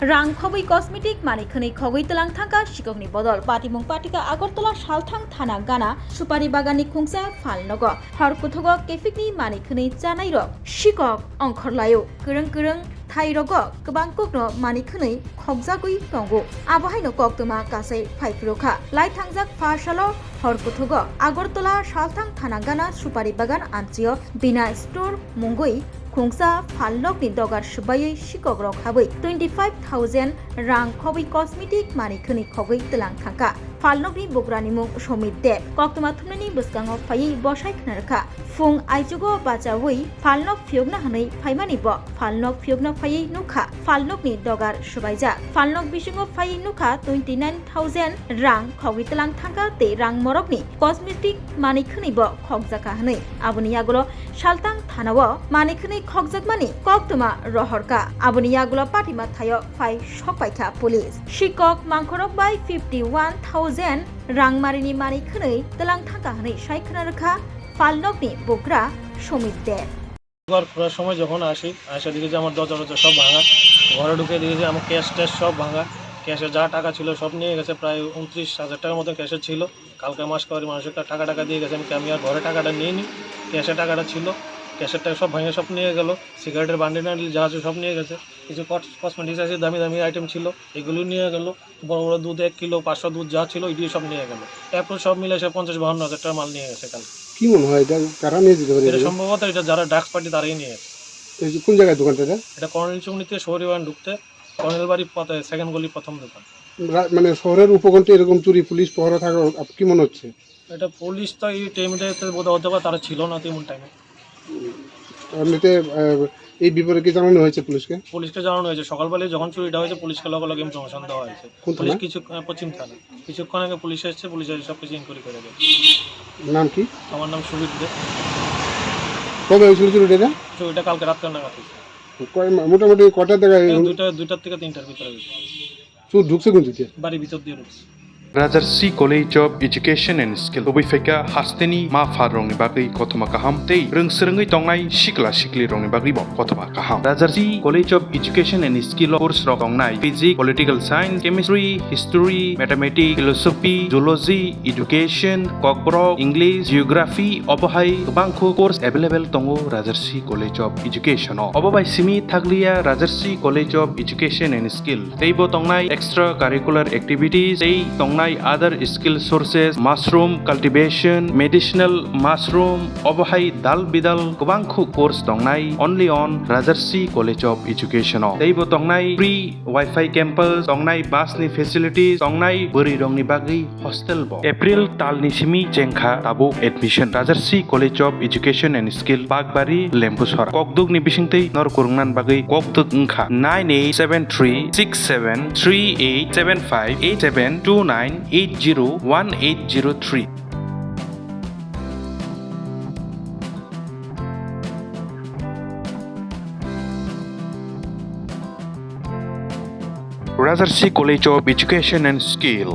Rang Khobwi cosmetic Khwnwi Khogwi Twlangkha Sikokni bodol Patimung Patika Agortola Salthang Thana Gana Supari Bhagani Khungsa Phalnokni Horkuthogo Kefikni Khwnwi Chanairo Sikok Ongkhorlayo Kurung Thairogo Kobangkokno Khwnwi Khogjagui Tongo Abohaino Koktoma Kasai Phaifrokha Laitangjak Phasalo Horkuthogo Agortola Salthang Thana Gana Supari Bagan Anchio Bina Store Mungui Khungsa Phalnokni dogar subayui Sikok rok habai 25,000 rang Khobwi cosmetic Khwnwi Khogwi Twlangkha Phalnokni bograni mung Somit Deb koktoma thumnani bwskango phaiui bosai khwnarkha fung aijugo bachawi Phalnok phiogna hanai phaimani bo Phalnok phiogna phaiui nukha Phalnokni dogar subaijak Phalnok bisingo phaiui nukha 29,000 rang Khogwi Twlangkha te rang morokni cosmetic Khwnwi bo khogjaka hanai aboni yagulo saltang thanao Khwnwi khogjakmani koktoma rohorka aboni yagulo patima thayo phai sokpaikha police Sikok mangkhorok bai 51,000 rangmarini Khwnwi Twlangkha hanai sai khwnarkha Phalnokni bokra Somit Deb ঘর সময় যখন আসা দেখি যে আমার দরজা সব ভাঙা ঘরে ঢুকে দেখি যে আমার ক্যাশ ট্যাশ সব ভাঙা ক্যাশে যা টাকা ছিল সব নিয়ে গেছে প্রায় 29,000 টাকার মতো ক্যাশে ছিল কালকে মাস করে মানুষের টাকা দিয়ে গেছে আমি আর ঘরে টাকাটা নিয়ে নিই ক্যাশে টাকাটা ছিল ক্যাশের টাকা সব ভাঙে সব নিয়ে গেল সিগারেটের বান্ডিল যা আছে সব নিয়ে গেছে কিছু কসমেটিক্স আছে দামি আইটেম ছিল এগুলো নিয়ে গেল বড় বড় দুধ 1 কিলো 500 দুধ যা ছিল এগুলো সব নিয়ে গেল এরপর সব মিলে সে 50-52 হাজার টাকা মাল নিয়ে গেছে কাল কি মনে হয় এটা কারা নিয়ে যেতে পারে এটা সম্ভবত এটা যারা ড্রাগস পার্টি তারাই নিয়ে গেছে এই কোন জায়গায় দোকানটা এটা কর্নেল চৌমনিতে শহরে ঢুকতে কর্নেল বাড়ি সেকেন্ড গলি প্রথম দোকান মানে শহরের উপকণ্ঠে এরকম চুরি পুলিশ পহরা থাকা কি মনে হচ্ছে এটা পুলিশ তো এই টাইমটাতে বোধহয় হতে পারে তারা ছিল না তেমন টাইমে এমনিতে এই বিপরে কি জানানো হয়েছে পুলিশকে জানানো হয়েছে সকালবেলায় যখন চুরিটা হয়েছে পুলিশকে লগে ইনফরমেশন দেওয়া হয়েছে পুলিশ কিছু পশ্চিম থানা কিছুক্ষণ আগে পুলিশ এসেছে পুলিশ এসে সব কিছু ইনকোয়ারি করে দেবে নাম কি আমার নাম সুবীর দে কবে হয়েছিল চুরিটা কালকে রাত্রে নাগাদ হয়েছে মোটামুটি কটার জায়গায় দুইটার থেকে 3টার ভিতরে হয়েছে চুর ঢুকছে কোন দিকে বাড়ির ভিতর দিয়ে ঢুকছে Rajarsi College of Education and Skill Khobwi hasteni ma farong ni bagui kotoma kaham tei rungsrungui tongnai sikli rong ni bagui bo kotoma kaham Rajarsi College of Education and Skill course rok tongnai physics political science chemistry history mathematics philosophy zoology education kokbro english geography obohai bangkho course available tongo Rajarsi College of Education obobai simi thaglia Rajarsi College of Education and Skill tei bo tongnai extra curricular activities tei tongnai other skill sources mushroom cultivation medicinal mushroom obohai dal bidal kubangkhu course tongnai only on Rajarsi College of Education teibo tongnai free wifi campus tongnai bus ni facilities tongnai buri rong ni bagi hostel bo April tal ni simi jengkha tabo admission Rajarsi College of Education and Skill Bagbari Lembusor kokduk ni bisingtei nor kurungnan bagi kokduk ungkha 987368758729 801803 Rajarsi College of Education and Skill